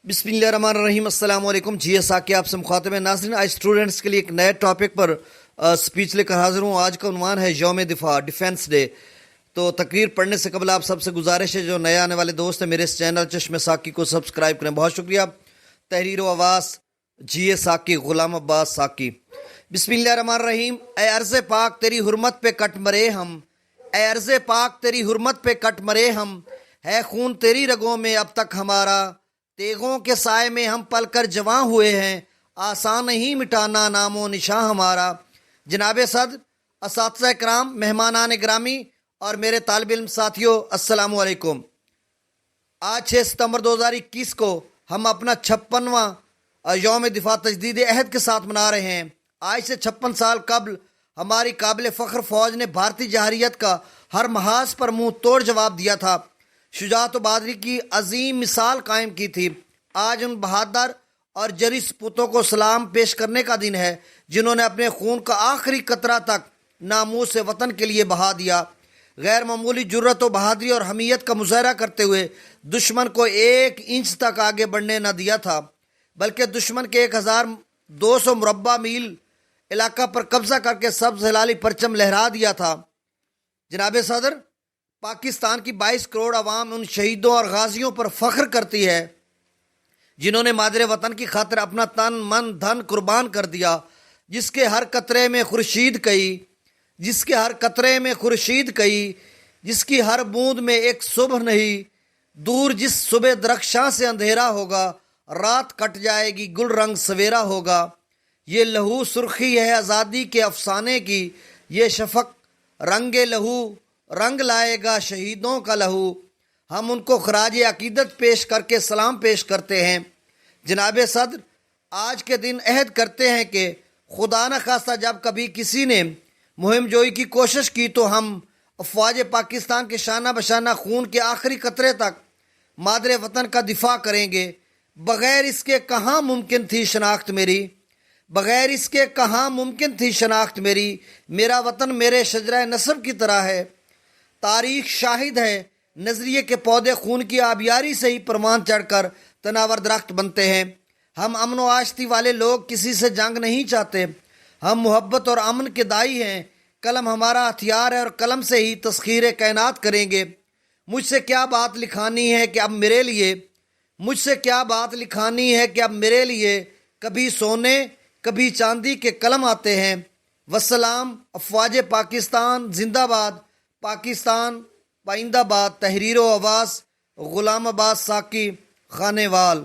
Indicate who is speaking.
Speaker 1: बिस्मिल्लाहिर्रहमानिर्रहीम। अस्सलाम वालेकुम। जी साकी आपसे मुखातिब है। नाज़रीन, आज स्टूडेंट्स के लिए एक नए टॉपिक पर स्पीच लेकर हाजिर हूँ। आज का उन्वान है यौम दिफा, डिफेंस डे। तो तकरीर पढ़ने से कबल आप सबसे गुजारिश है, जो नए आने वाले दोस्त हैं, मेरे इस चैनल चश्मे साकी को सब्सक्राइब करें। बहुत शुक्रिया। तहरीर व आवाज़ जी साकी, गुलाम अब्बास साकी। बिस्मिल्लाहिर्रहमानिर्रहीम। ए अर्ज़ पाक तेरी हुर्मत पे कट मरे हम, ए अर्ज़ पाक तेरी हुर्मत पे कट मरे हम, है खून तेरी रगों में अब तक हमारा, तेगों के साए में हम पल कर जवां हुए हैं, आसान नहीं मिटाना नामो निशां हमारा। जनाब सदर, असातिज़ा इकराम, मेहमानान ग्रामी और मेरे तालिब इल्म साथियों, अस्सलामु अलैकुम। आज 6 सितंबर 2021 को हम अपना 56वां यौम दिफा तजदीद अहद के साथ मना रहे हैं। आज से 56 साल कबल हमारी काबिल फ़ख्र फ़ौज ने भारतीय जहरियत का हर महाज पर मुंह तोड़ जवाब दिया था, शुजाअत व बहादुरी की अजीम मिसाल कायम की थी। आज उन बहादुर और जरी सपूतों को सलाम पेश करने का दिन है, जिन्होंने अपने खून का आखिरी कतरा तक नामूस वतन के लिए बहा दिया। गैर मामूली जुर्रत व बहादुरी और हमीयत का मुजाहरा करते हुए दुश्मन को 1 इंच तक आगे बढ़ने न दिया था, बल्कि दुश्मन के 1200 मुरब्बा मील इलाका पर कब्जा करके सब्ज़ हिलाली परचम लहरा दिया था। जनाब सदर, पाकिस्तान की 22 करोड़ आवाम उन शहीदों और गाजियों पर फख्र करती है, जिन्होंने मादरे वतन की खातिर अपना तन मन धन कुर्बान कर दिया, जिसके हर कतरे में खुर्शीद कई, जिसके हर कतरे में खुर्शीद कई, जिसकी हर बूंद में एक सुबह नहीं, दूर जिस सुबह दरख्शां से अंधेरा होगा, रात कट जाएगी गुल रंग सवेरा होगा। ये लहू सुर्खी है आज़ादी के अफसाने की, ये शफक रंगे लहू रंग लाएगा शहीदों का लहू। हम उनको खराज अकीदत पेश करके सलाम पेश करते हैं। जनाब सदर, आज के दिन अहद करते हैं कि खुदा न खास्ता जब कभी किसी ने मुहिम जोई की कोशिश की, तो हम अफवाज पाकिस्तान के शाना बशाना खून के आखिरी कतरे तक मादरे वतन का दिफा करेंगे। बग़ैर इसके कहाँ मुमकिन थी शनाख्त मेरी, बग़ैर इसके कहाँ मुमकिन थी शनाख्त मेरी। मेरा वतन मेरे शजरा नस्ब की तरह है, तारीख शाहिद है, नजरिए के पौधे खून की आबियारी से ही परवान चढ़कर तनावर दरख्त बनते हैं। हम अमन व आश्ती वाले लोग किसी से जंग नहीं चाहते, हम मोहब्बत और अमन के दाई हैं। कलम हमारा हथियार है और कलम से ही तस्खीर कायनात करेंगे। मुझसे क्या बात लिखानी है कि अब मेरे लिए, मुझसे क्या बात लिखानी है कि अब मेरे लिए कभी सोने कभी चांदी के कलम आते हैं। वस्सलाम। अफवाज पाकिस्तान जिंदाबाद, पाकिस्तान पाइंदाबाद। तहरीर व आवाज़ गुलाम अब्बास साकी, खानेवाल।